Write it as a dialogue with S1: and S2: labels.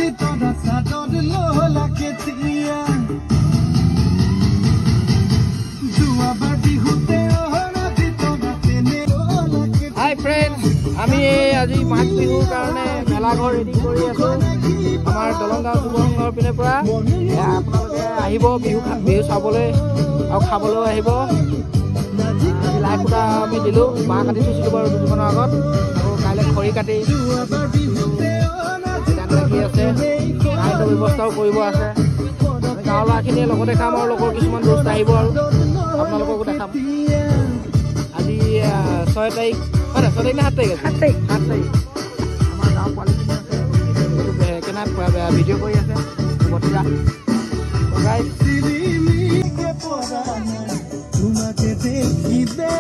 S1: Hi friends, আমি আজি মাঘ বিহুৰ কাৰণে মেলাঘৰ ৰেডি কৰি আছো আমাৰ দলংগাঁও যুৱ সংঘৰ পিনে পৰা আপোনালোকে আহিব বিহু চাবলৈ আৰু খাবলৈ আহিব লাই ফুটা আমি দিলো বাঁহ কাটি থৈছিলো বাৰু দুদিনৰ আগত আৰু কাইলৈ খৰি কাটি লাগি আছে কাৰেণ্টৰ ব্যৱস্থাও কৰিব আছে গাঁৱৰ ল'ৰাখিনিয়ে লগতে খাম আৰু লগৰ কিছুমান দোস্ত আহিব আৰু আপোনালোককো দেখাম আজি 6 তাৰিখ হয় 6 তাৰিখ নে 7 তাৰিখ 7 তাৰিখ আমাৰ গাঁৱৰ পোৱালিখিনি আছে কেনে ভিডিঅ' কৰি আছে ভতিজা তোমাকে দেখিবে